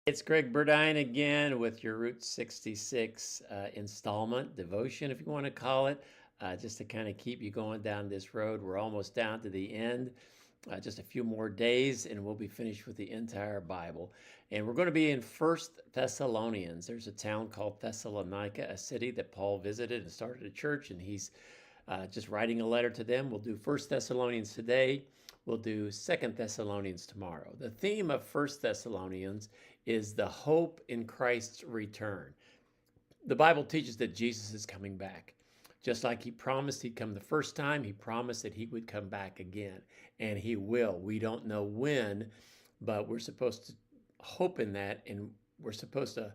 It's Greg Burdine again with your Route 66 installment, devotion, if you want to call it, just to kind of keep you going down this road. We're almost down to the end, just a few more days, and we'll be finished with the entire Bible. And we're going to be in First Thessalonians. There's a town called Thessalonica, a city that Paul visited and started a church, and he's just writing a letter to them. We'll do First Thessalonians today. We'll do Second Thessalonians tomorrow. The theme of First Thessalonians is the hope in Christ's return. The Bible teaches that Jesus is coming back. Just like he promised he'd come the first time, he promised that he would come back again. And he will. We don't know when, but we're supposed to hope in that, and we're supposed to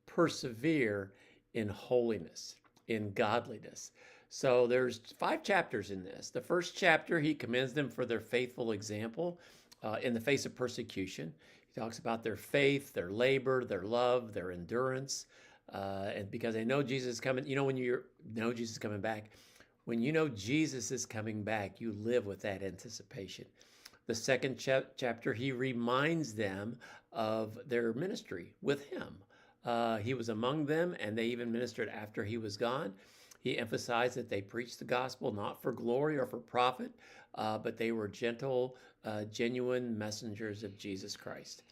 persevere in holiness, in godliness. So there's 5 chapters in this. The first chapter, he commends them for their faithful example in the face of persecution. He talks about their faith, their labor, their love, their endurance, and because they know Jesus is coming. You know, when you know Jesus is coming back, when you know Jesus is coming back, you live with that anticipation. The second chapter, he reminds them of their ministry with him. He was among them, and they even ministered after he was gone. He emphasized that they preached the gospel not for glory or for profit, but they were gentle, genuine messengers of Jesus Christ.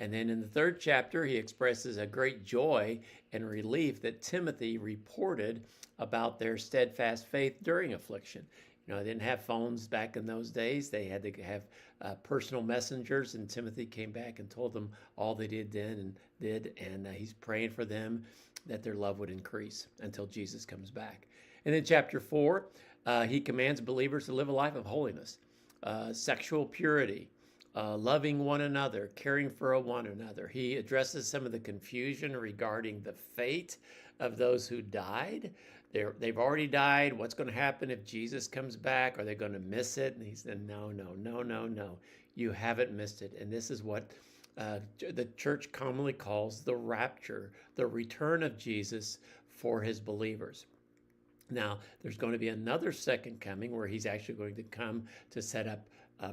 And then in the third chapter, he expresses a great joy and relief that Timothy reported about their steadfast faith during affliction. You know, they didn't have phones back in those days. They had to have personal messengers, and Timothy came back and told them all they did, and he's praying for them that their love would increase until Jesus comes back. And then chapter 4, he commands believers to live a life of holiness, sexual purity, loving one another, caring for one another. He addresses some of the confusion regarding the fate of those who died. They've already died. What's going to happen if Jesus comes back? Are they going to miss it? And he said, no. You haven't missed it. And this is what the church commonly calls the rapture, the return of Jesus for his believers. Now, there's going to be another second coming where he's actually going to come to set up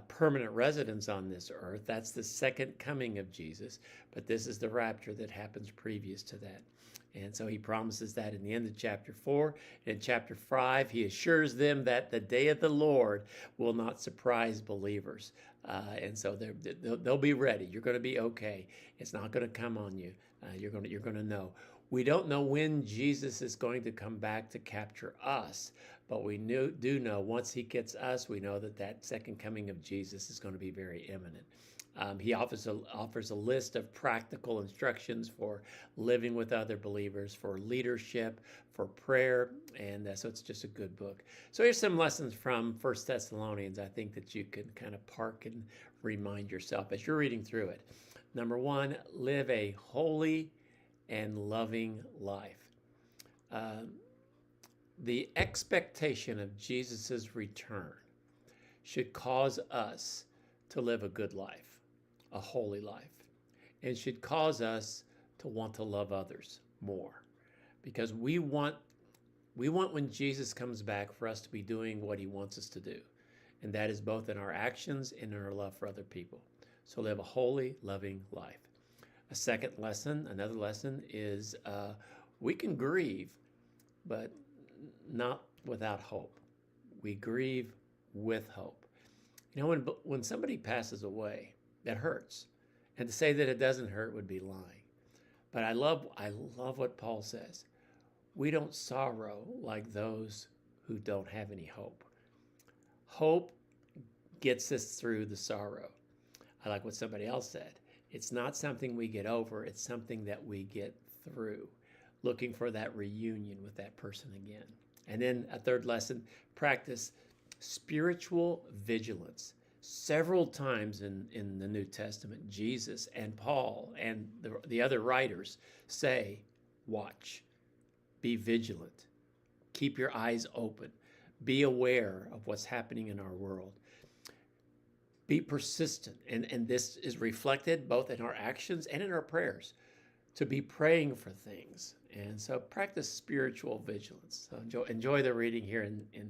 permanent residence on this earth. That's the second coming of Jesus, but this is the rapture that happens previous to that. And so he promises that in the end of chapter 4. In chapter 5, he assures them that the day of the Lord will not surprise believers. And so they'll be ready. You're going to be okay. It's not going to come on you. You're going to know. We don't know when Jesus is going to come back to capture us, but we do know once he gets us, we know that second coming of Jesus is going to be very imminent. He offers a list of practical instructions for living with other believers, for leadership, for prayer, and so it's just a good book. So here's some lessons from First Thessalonians I think that you can kind of park and remind yourself as you're reading through it. Number 1, live a holy and loving life. The expectation of Jesus' return should cause us to live a good life, a holy life, and should cause us to want to love others more, because we want when Jesus comes back for us to be doing what he wants us to do, and that is both in our actions and in our love for other people. So live a holy, loving life. Another lesson is we can grieve, but not without hope. We grieve with hope. You know, when somebody passes away, that hurts. And to say that it doesn't hurt would be lying. But I love what Paul says. We don't sorrow like those who don't have any hope. Hope gets us through the sorrow. I like what somebody else said. It's not something we get over, it's something that we get through, looking for that reunion with that person again. And then a third lesson, practice spiritual vigilance. Several times in the New Testament, Jesus and Paul and the other writers say, watch, be vigilant, keep your eyes open, be aware of what's happening in our world. Be persistent, and this is reflected both in our actions and in our prayers, to be praying for things. And so practice spiritual vigilance. So enjoy the reading here in